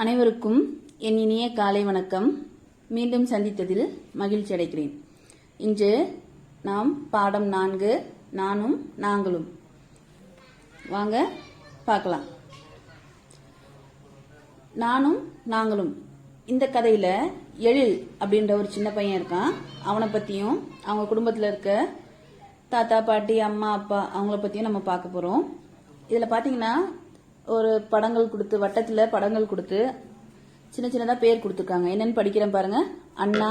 அனைவருக்கும் என் இனிய காலை வணக்கம். மீண்டும் சந்தித்ததில் மகிழ்ச்சி அடைகிறேன். இன்று நாம் பாடம் 4 நானும் நாங்களும் வாங்க பார்க்கலாம். நானும் நாங்களும் இந்த கதையில எழில் அப்படின்ற ஒரு சின்ன பையன் இருக்கான். அவனை பத்தியும் அவங்க குடும்பத்தில் இருக்க தாத்தா பாட்டி அம்மா அப்பா அவங்கள பத்தியும் நம்ம பார்க்க போறோம். இதுல பாத்தீங்கன்னா ஒரு படங்கள் கொடுத்து வட்டத்தில் படங்கள் கொடுத்து சின்ன சின்னதாக பேர் கொடுத்துருக்காங்க. என்னன்னு படிக்கிறேன் பாருங்க. அண்ணா,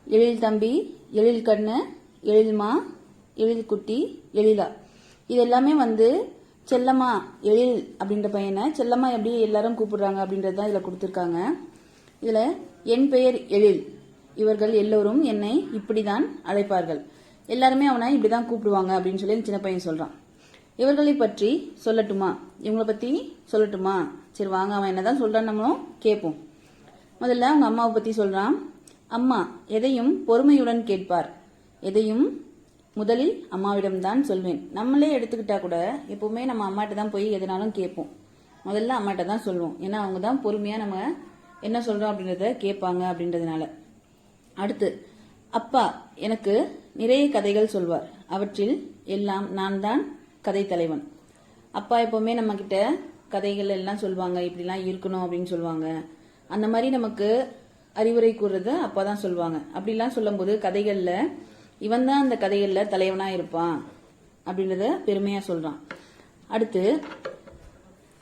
எழில் தம்பி, எழில் கண்ணு, எழில்மா, எழில் குட்டி, எழிலா. இது எல்லாமே செல்லம்மா எழில் அப்படின்ற பையனை செல்லம்மா எப்படி எல்லாரும் கூப்பிடுறாங்க அப்படின்றது தான் இதில் கொடுத்துருக்காங்க. இதில் என் பெயர் எழில், இவர்கள் எல்லோரும் என்னை இப்படிதான் அழைப்பார்கள், எல்லாருமே அவனை இப்படிதான் கூப்பிடுவாங்க அப்படின்னு சொல்லி சின்ன பையன் சொல்றான். இவர்களை பற்றி சொல்லட்டுமா, இவங்களை பத்தி சொல்லட்டுமா? சரி வாங்க, அவன் என்னதான் சொல்றான் நம்மளும் கேட்போம். முதல்ல அவங்க அம்மாவை பத்தி சொல்றான். அம்மா எதையும் பொறுமையுடன் கேட்பார், எதையும் முதலில் அம்மாவிடம்தான் சொல்வேன். நம்மளே எடுத்துக்கிட்டா கூட எப்பவுமே நம்ம அம்மாட்ட தான் போய் எதனாலும் கேட்போம். முதல்ல அம்மாட்ட தான் சொல்லுவோம். ஏன்னா அவங்க தான் பொறுமையா நம்ம என்ன சொல்றோம் அப்படின்றத கேட்பாங்க அப்படின்றதுனால. அடுத்து அப்பா எனக்கு நிறைய கதைகள் சொல்வார், அவற்றில் எல்லாம் நான் தான் கதை தலைவன். அப்பா எப்பவுமே நம்ம கிட்ட கதைகள் எல்லாம் சொல்லுவாங்க, இப்படிலாம் இருக்கணும் அப்படின்னு சொல்லுவாங்க. அந்த மாதிரி நமக்கு அறிவுரை கூறுறது அப்பா தான் சொல்லுவாங்க. அப்படிலாம் சொல்லும் போது கதைகள்ல இவன் தான் அந்த கதைகள்ல தலைவனா இருப்பான் அப்படின்றத பெருமையா சொல்றான். அடுத்து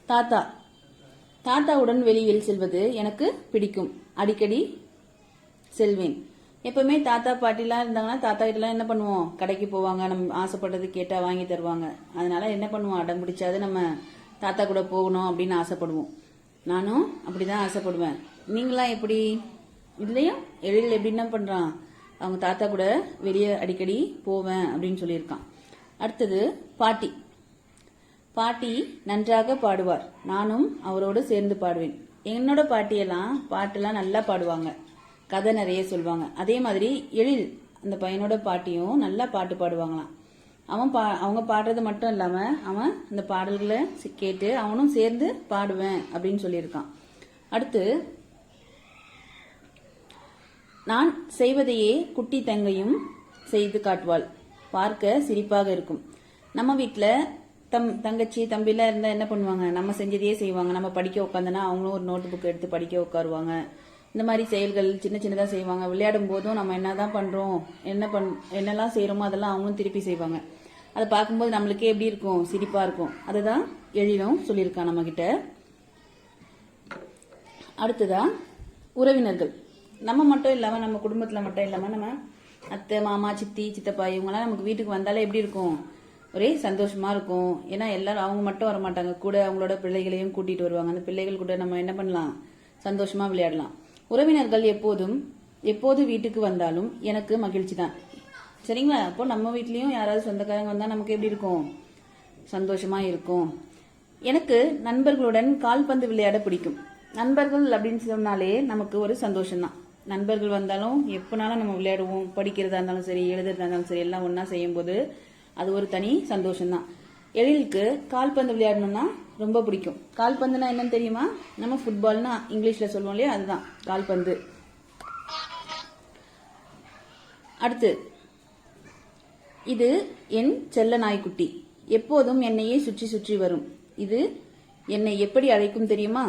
தாத்தா, தாத்தாவுடன் வெளியில் செல்வது எனக்கு பிடிக்கும், அடிக்கடி செல்வேன். எப்பவுமே தாத்தா பாட்டிலாம் இருந்தாங்கன்னா தாத்தா கிட்டலாம் என்ன பண்ணுவோம், கடைக்கு போவாங்க, நம்ம ஆசைப்பட்டது கேட்டா வாங்கி தருவாங்க. அதனால என்ன பண்ணுவோம், அடம் பிடிச்சாது நம்ம தாத்தா கூட போகணும் அப்படின்னு ஆசைப்படுவோம். நானும் அப்படிதான் ஆசைப்படுவேன். நீங்களாம் எப்படி? இதுலயும் எழில் எப்படி என்ன பண்றான், அவங்க தாத்தா கூட வெளியே அடிக்கடி போவேன் அப்படின்னு சொல்லியிருக்கான். அடுத்தது பாட்டி, பாட்டி நன்றாக பாடுவார், நானும் அவரோடு சேர்ந்து பாடுவேன். என்னோட பாட்டியெல்லாம் பாட்டெல்லாம் நல்லா பாடுவாங்க, கதை நிறைய சொல்லுவாங்க. அதே மாதிரி எழில் அந்த பையனோட பாட்டியும் நல்லா பாட்டு பாடுவாங்களாம். அவங்க பாடுறது மட்டும் இல்லாம அவன் அந்த பாடல்களை கேட்டு அவனும் சேர்ந்து பாடுவேன் அப்படின்னு சொல்லியிருக்கான். அடுத்து நான் செய்வதையே குட்டி தங்கையும் செய்து காட்டுவாள், பார்க்க சிரிப்பாக இருக்கும். நம்ம வீட்டுல தங்கச்சி தம்பிலாம் இருந்தா என்ன பண்ணுவாங்க, நம்ம செஞ்சதையே செய்வாங்க. நம்ம படிக்க உட்காந்தனா அவங்களும் ஒரு நோட்டு புக் எடுத்து படிக்க உட்காருவாங்க. இந்த மாதிரி செயல்கள் சின்ன சின்னதாக செய்வாங்க. விளையாடும் போதும் நம்ம என்னதான் பண்றோம், என்னெல்லாம் செய்யறோமோ அதெல்லாம் அவங்களும் திருப்பி செய்வாங்க. அதை பார்க்கும்போது நம்மளுக்கே எப்படி இருக்கும், சிரிப்பா இருக்கும். அதுதான் எழிலும் சொல்லியிருக்கான் நம்ம கிட்ட. அடுத்ததா உறவினர்கள், நம்ம மட்டும் இல்லாம நம்ம குடும்பத்துல மட்டும் இல்லாம நம்ம அத்தை மாமா சித்தி சித்தப்பா இவங்கெல்லாம் நமக்கு வீட்டுக்கு வந்தாலே எப்படி இருக்கும், ஒரே சந்தோஷமா இருக்கும். ஏன்னா எல்லாரும் அவங்க மட்டும் வர மாட்டாங்க, கூட அவங்களோட பிள்ளைகளையும் கூட்டிட்டு வருவாங்க. அந்த பிள்ளைகள் கூட நம்ம என்ன பண்ணலாம், சந்தோஷமா விளையாடலாம். உறவினர்கள் எப்போது வீட்டுக்கு வந்தாலும் எனக்கு மகிழ்ச்சி தான். சரிங்களா? அப்போ நம்ம வீட்லயும் யாராவது சொந்தக்காரங்க வந்தா நமக்கு எப்படி இருக்கும், சந்தோஷமா இருக்கும். எனக்கு நண்பர்களுடன் கால்பந்து விளையாட பிடிக்கும். நண்பர்கள் அப்படின்னு சொன்னாலே நமக்கு ஒரு சந்தோஷம் தான். நண்பர்கள் வந்தாலும் எப்பனாலும் நம்ம விளையாடுவோம். படிக்கிறதா இருந்தாலும் சரி, எழுதுறதா இருந்தாலும் சரி, எல்லாம் ஒன்னா செய்யும் போது அது ஒரு தனி சந்தோஷம் தான். எழிலுக்கு கால்பந்து விளையாடணும்னா ரொம்ப பிடிக்கும். கால்பந்துனா என்னன்னு தெரியுமா? நம்ம ஃபுட்பால்னா இங்கிலீஷ்ல சொல்லுவோம் இல்லையா, அதுதான் கால்பந்து. அடுத்து இது என் செல்ல நாய்க்குட்டி, எப்போதும் என்னையே சுற்றி சுற்றி வரும். இது என்னை எப்படி அழைக்கும் தெரியுமா?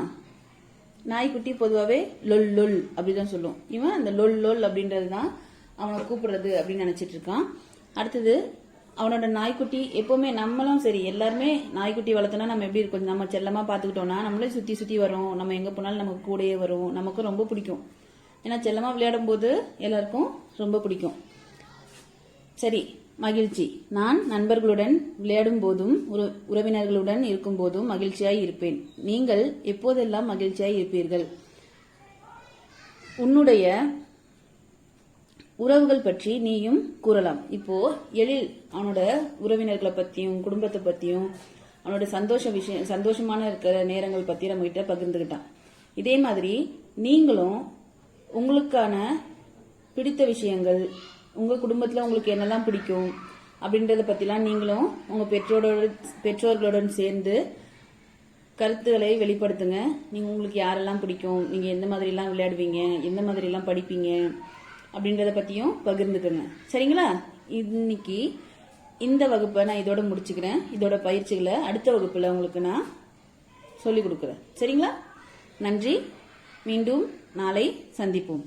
நாய்க்குட்டி பொதுவாகவே லொல் லொல் அப்படிதான் சொல்லுவோம். இவன் அந்த லொல் லொல் அப்படின்றது தான் அவனை கூப்பிடுறது அப்படின்னு நினைச்சிட்டு இருக்கான். அடுத்தது அவனோட நாய்க்குட்டி எப்பவுமே, நம்மளும் சரி எல்லாருமே நாய்க்குட்டி வளர்த்தோன்னா நம்ம எப்படி இருக்கும், நம்ம செல்லமா பாத்துக்கிட்டோம்னா நம்மளே சுத்தி சுத்தி வரும், நம்ம எங்க போனாலும் நமக்கு கூடயே வரும், நமக்கு ரொம்ப பிடிக்கும். ஏன்னா செல்லமா விளையாடும் போது எல்லாருக்கும் ரொம்ப பிடிக்கும். சரி, மகிழ்ச்சி. நான் நண்பர்களுடன் விளையாடும் போதும் உறவினர்களுடன் இருக்கும் போதும் மகிழ்ச்சியாய் இருப்பேன். நீங்கள் எப்போதெல்லாம் மகிழ்ச்சியாய் இருப்பீர்கள்? உன்னுடைய உறவுகள் பற்றி நீயும் கூறலாம். இப்போ எழில் அவனோட உறவினர்களை பத்தியும் குடும்பத்தை பத்தியும் அவனோட சந்தோஷமான இருக்கிற நேரங்கள் பத்தி நம்ம கிட்ட பகிர்ந்துகிட்டான். இதே மாதிரி நீங்களும் உங்களுக்கான பிடித்த விஷயங்கள், உங்க குடும்பத்துல உங்களுக்கு என்னெல்லாம் பிடிக்கும் அப்படின்றத பத்திலாம் நீங்களும் உங்க பெற்றோர்களுடன் சேர்ந்து கருத்துக்களை வெளிப்படுத்துங்க. நீங்கள் உங்களுக்கு யாரெல்லாம் பிடிக்கும், நீங்கள் எந்த மாதிரிலாம் விளையாடுவீங்க, எந்த மாதிரிலாம் படிப்பீங்க அப்படின்றத பற்றியும் பகிர்ந்துக்கோங்க. சரிங்களா? இன்னைக்கு இந்த வகுப்பை நான் இதோட முடிச்சுக்கிறேன். இதோட பயிற்சிகளை அடுத்த வகுப்பில் உங்களுக்கு நான் சொல்லிக் கொடுக்குறேன். சரிங்களா? நன்றி. மீண்டும் நாளை சந்திப்போம்.